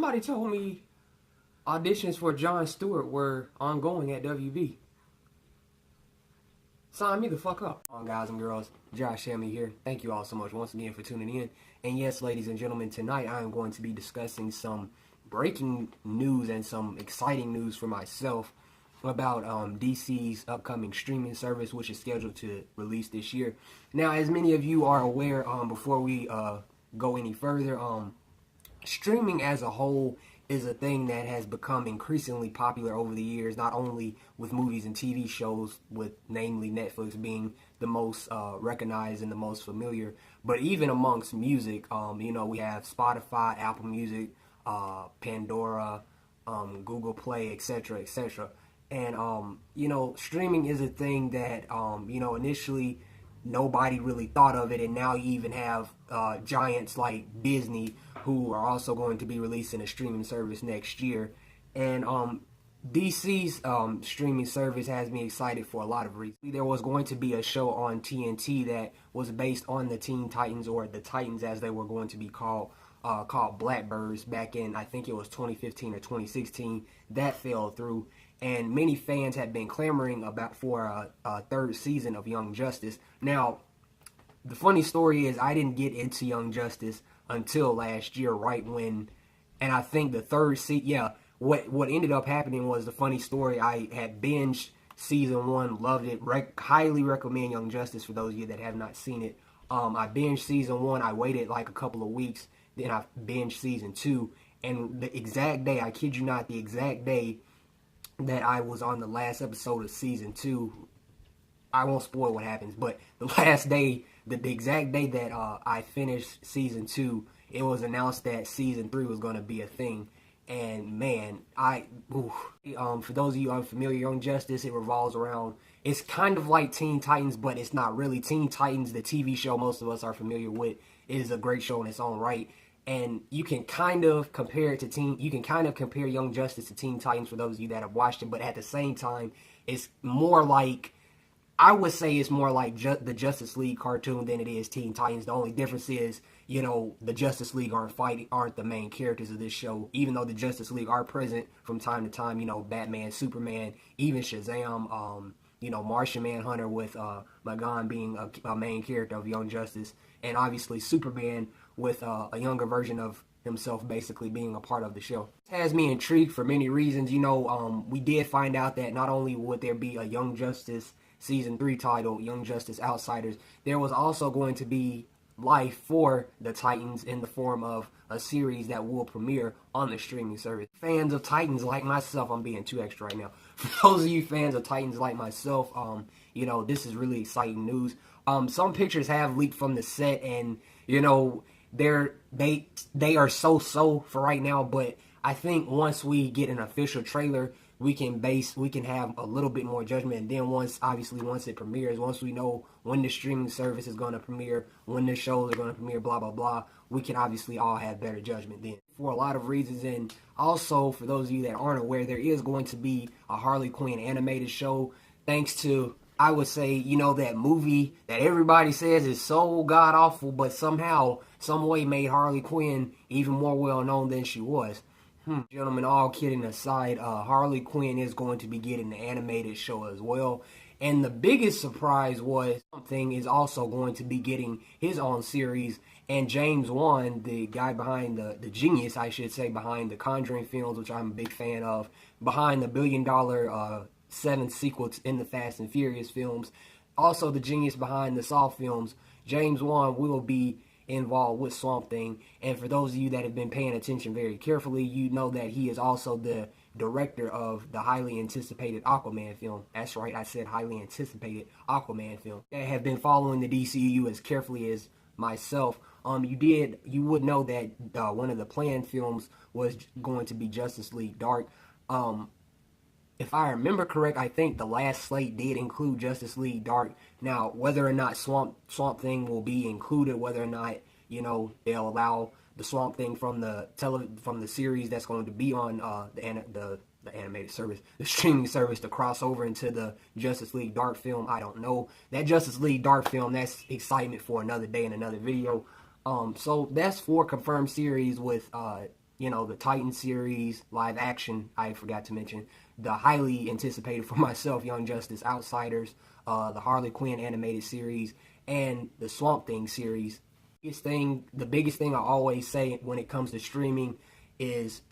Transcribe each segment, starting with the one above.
Somebody told me auditions for Jon Stewart were ongoing at WB. Sign me the fuck up. On guys and girls, Josh Shamley here. Thank you all so much once again for tuning in. And yes, ladies and gentlemen, tonight I am going to be discussing some breaking news and some exciting news for myself about DC's upcoming streaming service, which is scheduled to release this year. Now, as many of you are aware, before we go any further, streaming as a whole is a thing that has become increasingly popular over the years, not only with movies and TV shows, with namely Netflix being the most recognized and the most familiar, but even amongst music. We have Spotify, Apple Music, Pandora, Google Play, etc., etc. And, streaming is a thing that, initially nobody really thought of it, and now you even have giants like Disney who are also going to be releasing a streaming service next year. And DC's streaming service has me excited for a lot of reasons. There was going to be a show on TNT that was based on the Teen Titans, or the Titans as they were going to be called Blackbirds, back in, I think it was 2015 or 2016. That fell through, and many fans had been clamoring for a third season of Young Justice. Now, the funny story is I didn't get into Young Justice until last year, right when, and I think the third season, what ended up happening was the funny story. I had binged season 1, loved it, highly recommend Young Justice for those of you that have not seen it. I binged season 1, I waited like a couple of weeks, then I binged season 2, and the exact day, I kid you not, the exact day that I was on the last episode of season 2, I won't spoil what happens, but the last day, the exact day that I finished season 2, it was announced that season 3 was going to be a thing. And man, for those of you unfamiliar, Young Justice, it revolves around, it's kind of like Teen Titans, but it's not really. Teen Titans, the TV show most of us are familiar with, is a great show in its own right. And you can kind of compare Young Justice to Teen Titans for those of you that have watched it, but at the same time, it's more like, I would say it's more like the Justice League cartoon than it is Teen Titans. The only difference is, the Justice League aren't the main characters of this show, even though the Justice League are present from time to time. Batman, Superman, even Shazam, Martian Manhunter with Magan being a main character of Young Justice, and obviously Superman with a younger version of himself basically being a part of the show. It has me intrigued for many reasons. We did find out that not only would there be a Young Justice Season 3 titled Young Justice Outsiders, there was also going to be life for the Titans in the form of a series that will premiere on the streaming service. Fans of Titans like myself, I'm being too extra right now. For those of you fans of Titans like myself, this is really exciting news. Some pictures have leaked from the set, and they are so for right now, but I think once we get an official trailer, we can have a little bit more judgment. And then once it premieres, once we know when the streaming service is going to premiere, when the shows are going to premiere, blah, blah, blah, we can obviously all have better judgment then. For a lot of reasons, and also for those of you that aren't aware, there is going to be a Harley Quinn animated show, thanks to, I would say, that movie that everybody says is so god-awful, but somehow, some way made Harley Quinn even more well-known than she was. Gentlemen, all kidding aside, Harley Quinn is going to be getting the animated show as well. And the biggest surprise was something is also going to be getting his own series. And James Wan, the guy behind the genius, I should say, behind the Conjuring films, which I'm a big fan of, behind the billion-dollar 7 sequels in the Fast and Furious films, also the genius behind the Saw films, James Wan will be involved with Swamp Thing. And for those of you that have been paying attention very carefully, you know that he is also the director of the highly anticipated Aquaman film. That's right, I said highly anticipated Aquaman film. That have been following the DCU as carefully as myself, you would know that one of the planned films was going to be Justice League Dark. If I remember correct, I think the last slate did include Justice League Dark. Now, whether or not Swamp Thing will be included, whether or not, they'll allow the Swamp Thing from the series that's going to be on the animated service, the streaming service, to cross over into the Justice League Dark film, I don't know. That Justice League Dark film, that's excitement for another day and another video. So that's 4 confirmed series with the Titan series, live action, I forgot to mention, the highly anticipated for myself, Young Justice Outsiders, the Harley Quinn animated series, and the Swamp Thing series. The biggest thing I always say when it comes to streaming is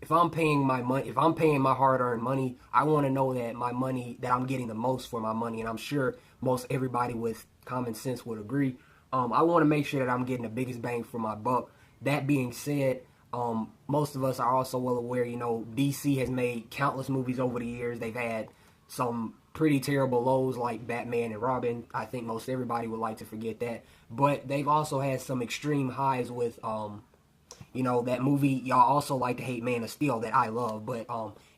if I'm paying my money, if I'm paying my hard-earned money, I want to know that my money, that I'm getting the most for my money, and I'm sure most everybody with common sense would agree. I want to make sure that I'm getting the biggest bang for my buck. That being said, most of us are also well aware, DC has made countless movies over the years. They've had some pretty terrible lows like Batman and Robin. I think most everybody would like to forget that. But they've also had some extreme highs with, that movie. Y'all also like to hate Man of Steel, that I love. But,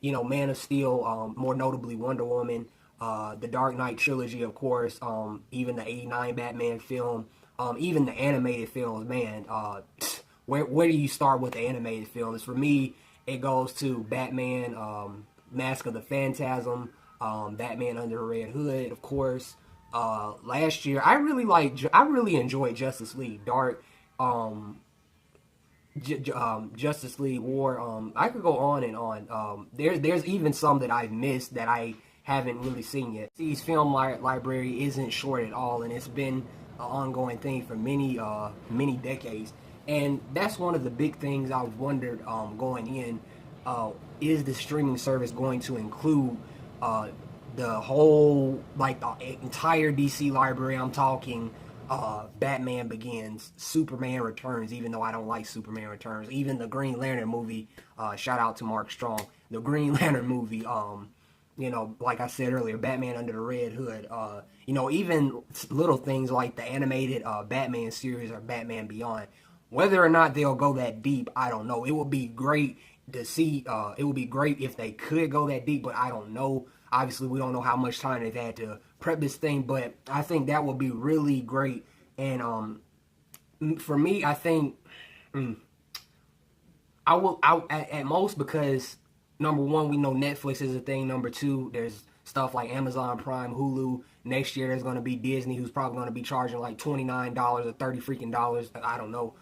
Man of Steel, more notably Wonder Woman, the Dark Knight trilogy, of course, even the '89 Batman film, even the animated films, man. Where do you start with the animated films? For me, it goes to Batman, Mask of the Phantasm, Batman Under the Red Hood, of course. Last year, I really enjoyed Justice League Dark, Justice League War. I could go on and on. There's even some that I've missed that I haven't really seen yet. DC's film library isn't short at all, and it's been an ongoing thing for many decades. And that's one of the big things I've wondered going in. Is the streaming service going to include the whole, like the entire DC library? I'm talking Batman Begins, Superman Returns, even though I don't like Superman Returns. Even the Green Lantern movie, shout out to Mark Strong. The Green Lantern movie, like I said earlier, Batman Under the Red Hood. Even little things like the animated Batman series or Batman Beyond. Whether or not they'll go that deep, I don't know. It would be great to see. It would be great if they could go that deep, but I don't know. Obviously, we don't know how much time they've had to prep this thing, but I think that would be really great. And for me, I think I will at most, because number one, we know Netflix is a thing. Number two, there's stuff like Amazon Prime, Hulu. Next year, there's going to be Disney, who's probably going to be charging like $29 or $30 freaking dollars. I don't know.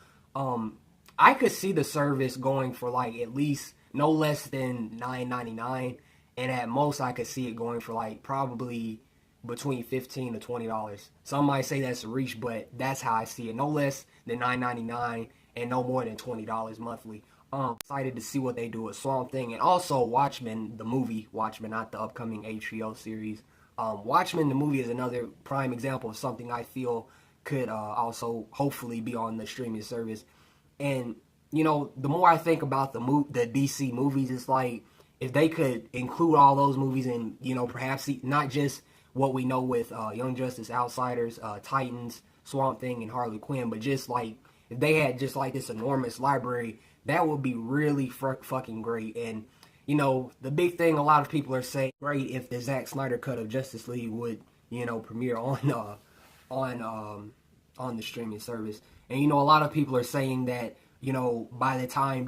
I could see the service going for like at least no less than $9.99, and at most I could see it going for like probably between $15 to $20. Some might say that's a reach, but that's how I see it. No less than $9.99 and no more than $20 monthly. Excited to see what they do with Swamp Thing, and also Watchmen, the movie Watchmen, not the upcoming HBO series. Watchmen, the movie, is another prime example of something I feel could also hopefully be on the streaming service. And the more I think about the DC movies, it's like if they could include all those movies and perhaps not just what we know with Young Justice Outsiders, Titans, Swamp Thing, and Harley Quinn, but just like if they had just like this enormous library, that would be really fucking great. And the big thing a lot of people are saying, great if the Zack Snyder cut of Justice League would premiere on the streaming service. And a lot of people are saying that by the time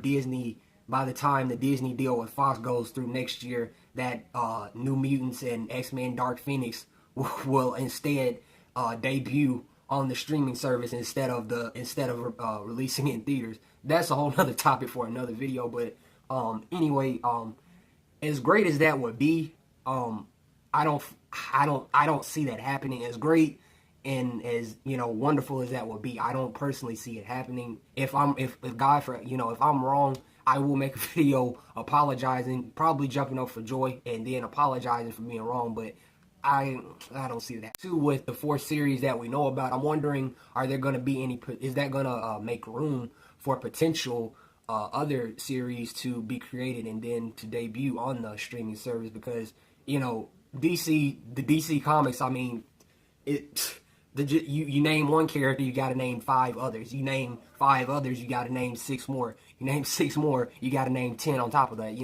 the Disney deal with Fox goes through next year, that New Mutants and X-Men Dark Phoenix will instead debut on the streaming service instead of releasing in theaters. That's a whole other topic for another video. But anyway, as great as that would be, I don't see that happening. As great and as wonderful as that would be, I don't personally see it happening. If I'm wrong, I will make a video apologizing, probably jumping up for joy, and then apologizing for being wrong. But I don't see that. Too, with the 4 series that we know about, I'm wondering, are there going to be any? Is that going to make room for potential other series to be created and then to debut on the streaming service? Because the DC comics, I mean, you name one character, you got to name 5 others. You name 5 others, you got to name 6 more. You name 6 more, you got to name 10 on top of that.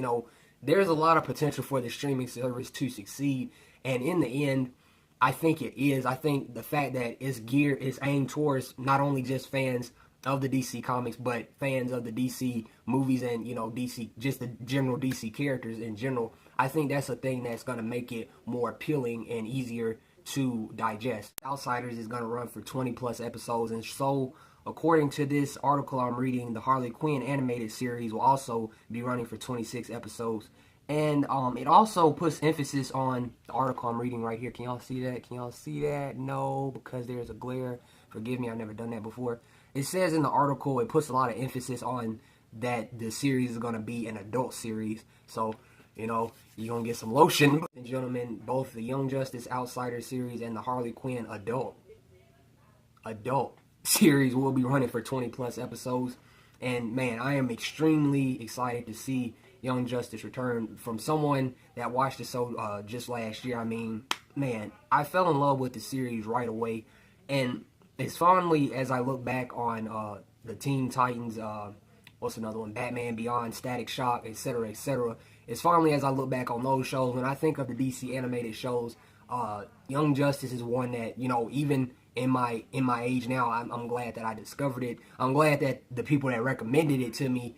There's a lot of potential for the streaming service to succeed, and in the end, I think it is. I think the fact that it's aimed towards not only just fans of the DC comics, but fans of the DC movies and DC, just the general DC characters in general. I think that's a thing that's going to make it more appealing and easier to digest. Outsiders is going to run for 20 plus episodes, and so according to this article I'm reading, the Harley Quinn animated series will also be running for 26 episodes. And it also puts emphasis on the article I'm reading right here. Can y'all see that? Can y'all see that? No, because there's a glare. Forgive me, I've never done that before. It says in the article, it puts a lot of emphasis on that the series is going to be an adult series. So, you know, you're going to get some lotion. Ladies and gentlemen, both the Young Justice Outsider series and the Harley Quinn adult series will be running for 20 plus episodes. And man, I am extremely excited to see Young Justice return. From someone that watched the show just last year, I mean, man, I fell in love with the series right away. And as fondly as I look back on the Teen Titans, what's another one, Batman Beyond, Static Shock, etc., etc., as fondly as I look back on those shows, when I think of the DC animated shows, Young Justice is one that, you know, even in my age now, I'm glad that I discovered it. I'm glad that the people that recommended it to me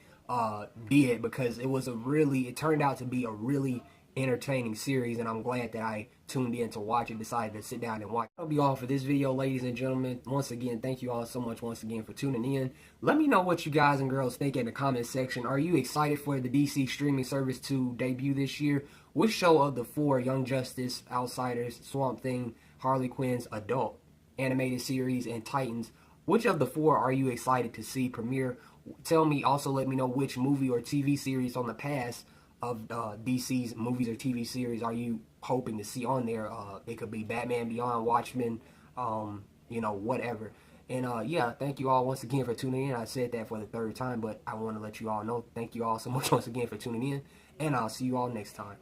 did, because it turned out to be a really entertaining series, and I'm glad that I tuned in to watch it, decided to sit down and watch. That'll be all for this video, ladies and gentlemen. Once again, thank you all so much once again for tuning in. Let me know what you guys and girls think in the comment section. Are you excited for the DC streaming service to debut this year? Which show of the 4, Young Justice, Outsiders, Swamp Thing, Harley Quinn's adult animated series, and Titans, which of the 4 are you excited to see premiere? Tell me, also let me know which movie or TV series on the past of DC's movies or TV series are you hoping to see on there. It could be Batman Beyond, Watchmen, you know, whatever. And yeah, thank you all once again for tuning in. I said that for the 3rd time, but I want to let you all know, thank you all so much once again for tuning in, and I'll see you all next time.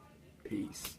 Peace.